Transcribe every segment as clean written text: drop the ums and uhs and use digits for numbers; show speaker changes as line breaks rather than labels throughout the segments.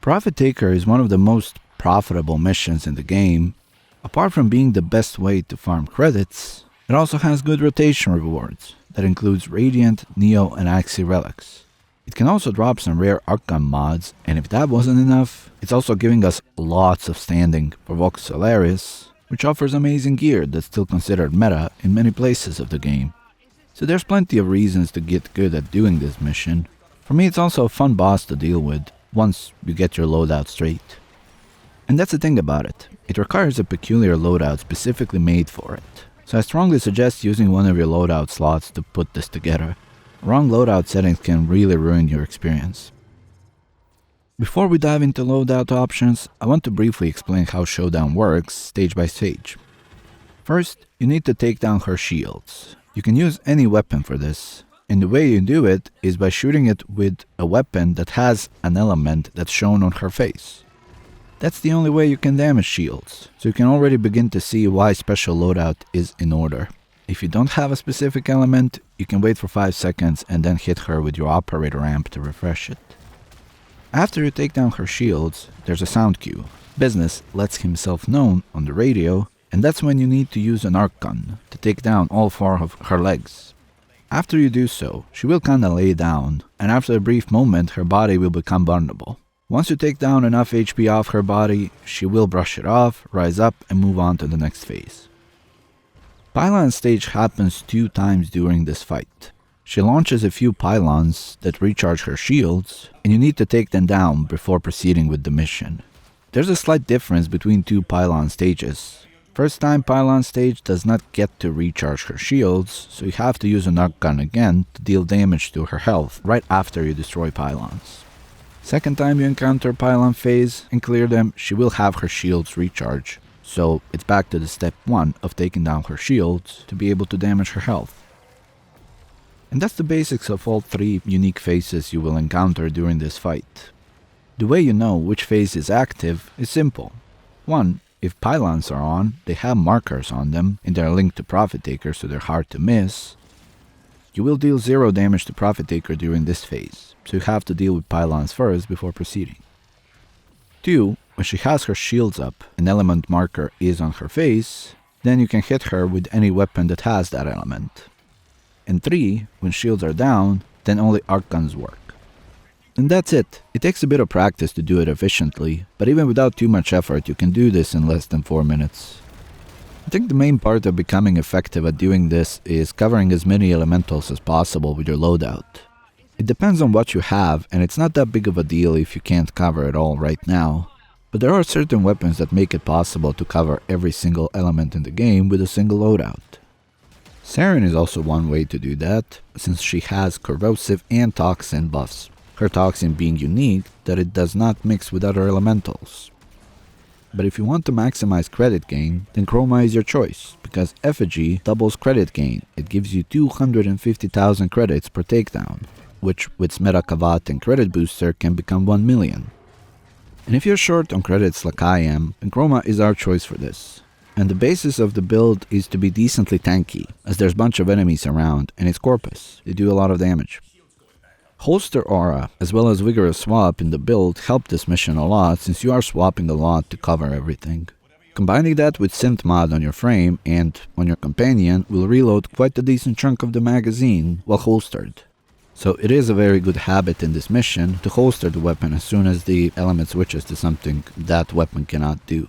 Profit Taker is one of the most profitable missions in the game. Apart from being the best way to farm credits, it also has good rotation rewards that includes Radiant, Neo, and Axie relics. It can also drop some rare Archgun mods, and if that wasn't enough, it's also giving us lots of standing for Vox Solaris, which offers amazing gear that's still considered meta in many places of the game. So there's plenty of reasons to get good at doing this mission. For me, it's also a fun boss to deal with once you get your loadout straight. And that's the thing about it. It requires a peculiar loadout specifically made for it. So I strongly suggest using one of your loadout slots to put this together. Wrong loadout settings can really ruin your experience. Before we dive into loadout options, I want to briefly explain how Showdown works stage by stage. First, you need to take down her shields. You can use any weapon for this, and the way you do it is by shooting it with a weapon that has an element that's shown on her face. That's the only way you can damage shields, so you can already begin to see why special loadout is in order. If you don't have a specific element, you can wait for 5 seconds and then hit her with your operator amp to refresh it. After you take down her shields, there's a sound cue. Business lets himself known on the radio, and that's when you need to use an Archgun to take down all 4 of her legs. After you do so, she will kinda lay down, and after a brief moment her body will become vulnerable. Once you take down enough HP off her body, she will brush it off, rise up, and move on to the next phase. Pylon stage happens 2 times during this fight. She launches a few pylons that recharge her shields, and you need to take them down before proceeding with the mission. There's a slight difference between 2 pylon stages. First time pylon stage does not get to recharge her shields, so you have to use an Archgun again to deal damage to her health right after you destroy pylons. Second time you encounter pylon phase and clear them, she will have her shields recharge. So it's back to the step 1 of taking down her shields to be able to damage her health. And that's the basics of all 3 unique phases you will encounter during this fight. The way you know which phase is active is simple. 1. If pylons are on, they have markers on them and they are linked to Profit Taker, so they're hard to miss. You will deal 0 damage to Profit Taker during this phase, so you have to deal with pylons first before proceeding. 2. When she has her shields up, an element marker is on her face, then you can hit her with any weapon that has that element. And 3. When shields are down, then only Archguns work. And that's it. It takes a bit of practice to do it efficiently, but even without too much effort you can do this in less than 4 minutes. I think the main part of becoming effective at doing this is covering as many elementals as possible with your loadout. It depends on what you have, and it's not that big of a deal if you can't cover it all right now, but there are certain weapons that make it possible to cover every single element in the game with a single loadout. Sarin is also one way to do that, since she has corrosive and toxin buffs, her toxin being unique that it does not mix with other elementals. But if you want to maximize credit gain, then Chroma is your choice, because Effigy doubles credit gain. It gives you 250,000 credits per takedown, which with Smeta Kavat and credit booster can become 1 million. And if you're short on credits like I am, then Chroma is our choice for this. And the basis of the build is to be decently tanky, as there's a bunch of enemies around, and it's Corpus. They do a lot of damage. Holster Aura, as well as Vigorous Swap in the build help this mission a lot since you are swapping a lot to cover everything. Combining that with Synth mod on your frame and on your companion will reload quite a decent chunk of the magazine while holstered. So it is a very good habit in this mission to holster the weapon as soon as the element switches to something that weapon cannot do.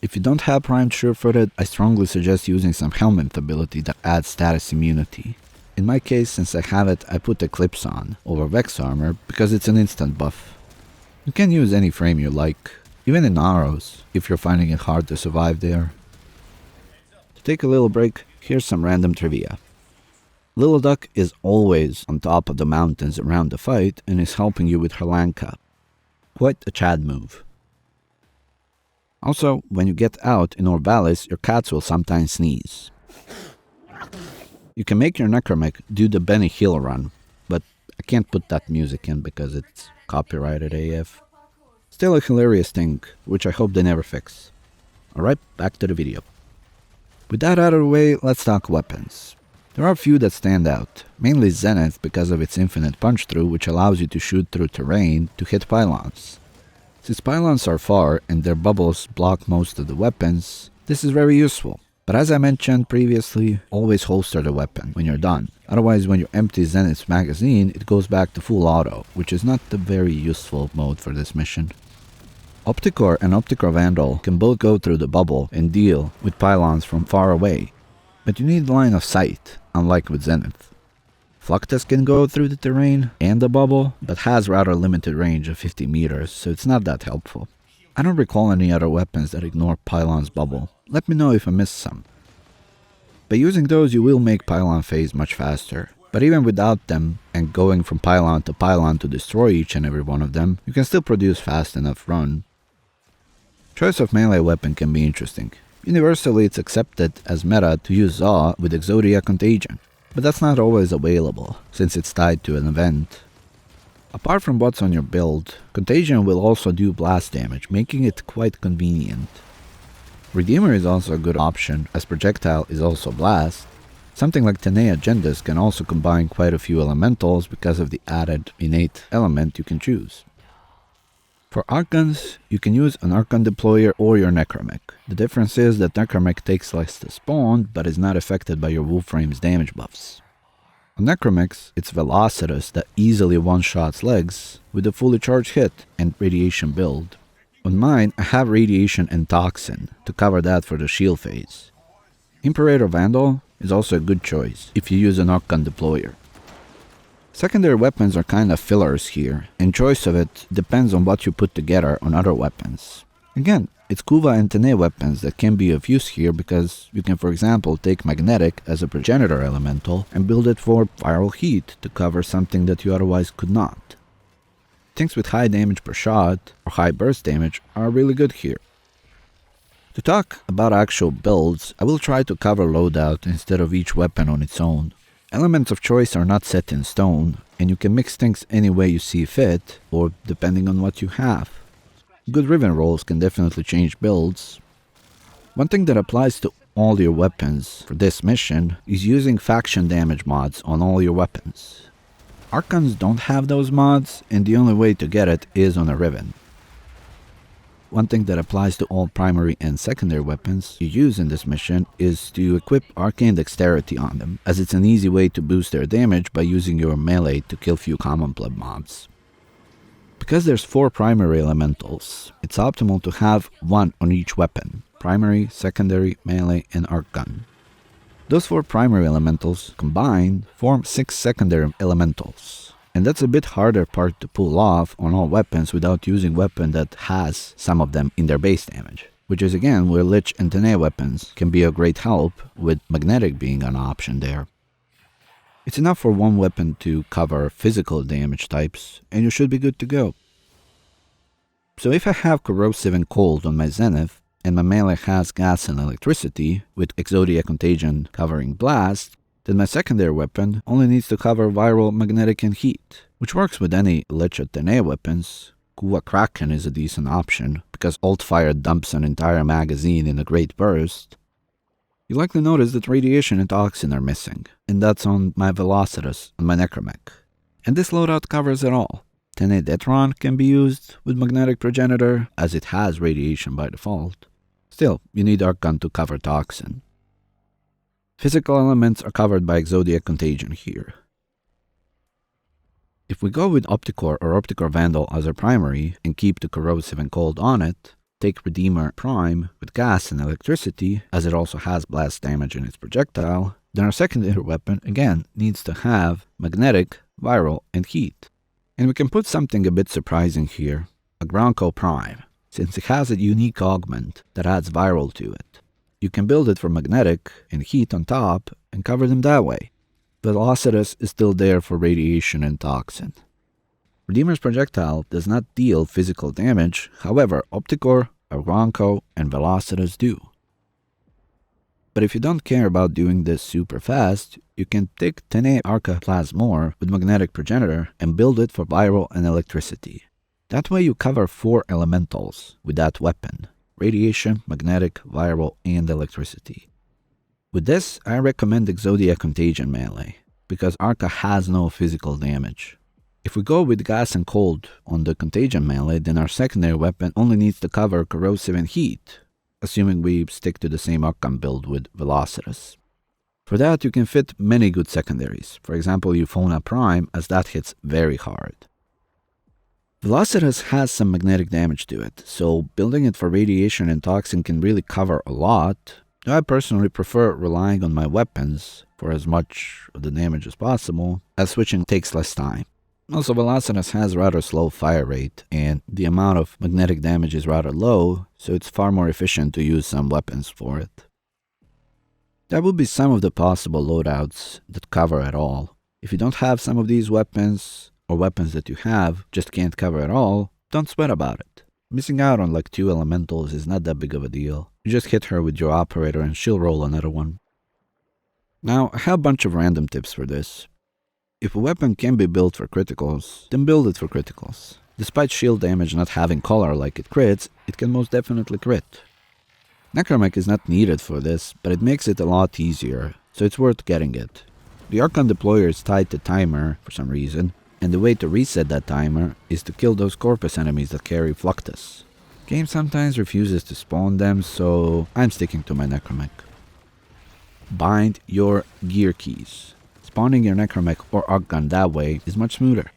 If you don't have primed sure-footed, I strongly suggest using some helmet ability that adds status immunity. In my case, since I have it, I put Eclipse on over Vex armor because it's an instant buff. You can use any frame you like, even in arrows, if you're finding it hard to survive there. To take a little break, here's some random trivia. Little Duck is always on top of the mountains around the fight and is helping you with her Lanka. Quite a Chad move. Also, when you get out in Orvalis, your cats will sometimes sneeze. You can make your Necromech do the Benny Hill run, but I can't put that music in because it's copyrighted AF. Still a hilarious thing, which I hope they never fix. Alright, back to the video. With that out of the way, let's talk weapons. There are a few that stand out, mainly Zenith because of its infinite punch-through which allows you to shoot through terrain to hit pylons. Since pylons are far and their bubbles block most of the weapons, this is very useful. But as I mentioned previously, always holster the weapon when you're done. Otherwise, when you empty Zenith's magazine, it goes back to full auto, which is not the very useful mode for this mission. Opticore and Opticore Vandal can both go through the bubble and deal with pylons from far away, but you need line of sight, unlike with Zenith. Fluctus can go through the terrain and the bubble, but has rather limited range of 50 meters, so it's not that helpful. I don't recall any other weapons that ignore pylon's bubble. Let me know if I missed some. By using those, you will make pylon phase much faster. But even without them, and going from pylon to destroy each and every one of them, you can still produce fast enough run. Choice of melee weapon can be interesting. Universally, it's accepted as meta to use Zaw with Exodia Contagion, but that's not always available, since it's tied to an event. Apart from what's on your build, Contagion will also do blast damage, making it quite convenient. Redeemer is also a good option, as Projectile is also blast. Something like Tenea Agendas can also combine quite a few elementals because of the added innate element you can choose. For Archguns, you can use an Archgun Deployer or your Necromech. The difference is that Necromech takes less to spawn, but is not affected by your Warframe's damage buffs. On Necromechs, it's Velocitus that easily one-shots legs with a fully charged hit and Radiation build. On mine, I have Radiation and Toxin to cover that for the shield phase. Imperator Vandal is also a good choice if you use an Archgun Deployer. Secondary weapons are kind of fillers here, and choice of it depends on what you put together on other weapons. Again, it's Kuva and Tene weapons that can be of use here because you can, for example, take Magnetic as a progenitor elemental and build it for viral heat to cover something that you otherwise could not. Things with high damage per shot or high burst damage are really good here. To talk about actual builds, I will try to cover loadout instead of each weapon on its own. Elements of choice are not set in stone, and you can mix things any way you see fit, or depending on what you have. Good Riven rolls can definitely change builds. One thing that applies to all your weapons for this mission is using faction damage mods on all your weapons. Archguns don't have those mods, and the only way to get it is on a Riven. One thing that applies to all primary and secondary weapons you use in this mission is to equip Arcane Dexterity on them, as it's an easy way to boost their damage by using your melee to kill few common pleb mobs. Because there's 4 primary elementals, it's optimal to have 1 on each weapon: primary, secondary, melee, and Archgun. Those 4 primary elementals combined form 6 secondary elementals. And that's a bit harder part to pull off on all weapons without using weapon that has some of them in their base damage. Which is again where Lich and Tene weapons can be a great help, with Magnetic being an option there. It's enough for one weapon to cover physical damage types, and you should be good to go. So if I have Corrosive and Cold on my Zenith, and my melee has Gas and Electricity, with Exodia Contagion covering Blast, then my secondary weapon only needs to cover Viral, Magnetic, and Heat, which works with any Lich or Tene weapons. Kuva Kraken is a decent option, because Alt-Fire dumps an entire magazine in a great burst. You likely notice that Radiation and Toxin are missing, and that's on my Velocitus and my Necromech. And this loadout covers it all. Tene Detron can be used with Magnetic Progenitor, as it has Radiation by default. Still, you need Archgun to cover Toxin. Physical elements are covered by Exodia Contagion here. If we go with Opticore or Opticore Vandal as our primary and keep the Corrosive and Cold on it, take Redeemer Prime with Gas and Electricity, as it also has blast damage in its projectile, then our secondary weapon again needs to have Magnetic, Viral, and Heat. And we can put something a bit surprising here, a Gronko Prime, since it has a unique augment that adds Viral to it. You can build it for Magnetic and Heat on top and cover them that way. Velocitus is still there for Radiation and Toxin. Redeemer's projectile does not deal physical damage, however Opticore, Gronko, and Velocitus do. But if you don't care about doing this super fast, you can take Tene Arca Plasmor with Magnetic Progenitor and build it for Viral and Electricity. That way you cover 4 elementals with that weapon: Radiation, Magnetic, Viral, and Electricity. With this, I recommend Exodia Contagion melee, because Arca has no physical damage. If we go with gas and cold on the contagion melee, then our secondary weapon only needs to cover corrosive and heat, assuming we stick to the same Archgun build with Velocitus. For that, you can fit many good secondaries, for example Euphona Prime, as that hits very hard. Velocitus has some magnetic damage to it, so building it for radiation and toxin can really cover a lot. I personally prefer relying on my weapons for as much of the damage as possible, as switching takes less time. Also, Velocitus has rather slow fire rate, and the amount of magnetic damage is rather low, so it's far more efficient to use some weapons for it. That would be some of the possible loadouts that cover it all. If you don't have some of these weapons, or weapons that you have just can't cover it all, don't sweat about it. Missing out on like 2 elementals is not that big of a deal. You just hit her with your operator and she'll roll another one. Now, I have a bunch of random tips for this. If a weapon can be built for criticals, then build it for criticals. Despite shield damage not having color like it crits, it can most definitely crit. Necromech is not needed for this, but it makes it a lot easier, so it's worth getting it. The Archgun deployer is tied to timer for some reason, and the way to reset that timer is to kill those corpus enemies that carry Fluctus. Game sometimes refuses to spawn them, so I'm sticking to my Necromech. Bind your gear keys. Spawning your Necromech or Archgun that way is much smoother.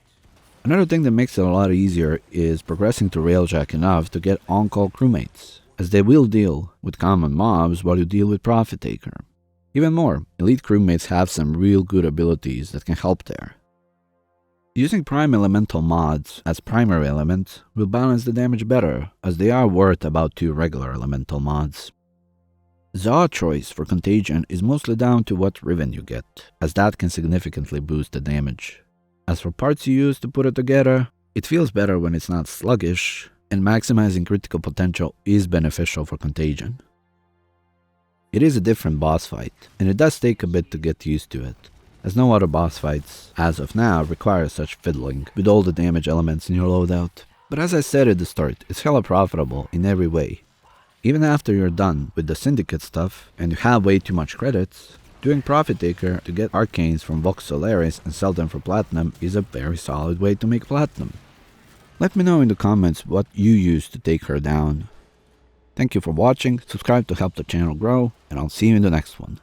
Another thing that makes it a lot easier is progressing to Railjack enough to get on-call crewmates, as they will deal with common mobs while you deal with Prophet Taker. Even more, elite crewmates have some real good abilities that can help there. Using prime elemental mods as primary elements will balance the damage better, as they are worth about 2 regular elemental mods. Zaw choice for Contagion is mostly down to what Riven you get, as that can significantly boost the damage. As for parts you use to put it together, it feels better when it's not sluggish, and maximizing critical potential is beneficial for Contagion. It is a different boss fight, and it does take a bit to get used to it, as no other boss fights, as of now, require such fiddling with all the damage elements in your loadout. But as I said at the start, it's hella profitable in every way. Even after you're done with the Syndicate stuff, and you have way too much credits, doing Prophet Taker to get Arcanes from Vox Solaris and sell them for Platinum is a very solid way to make Platinum. Let me know in the comments what you use to take her down. Thank you for watching, subscribe to help the channel grow, and I'll see you in the next one.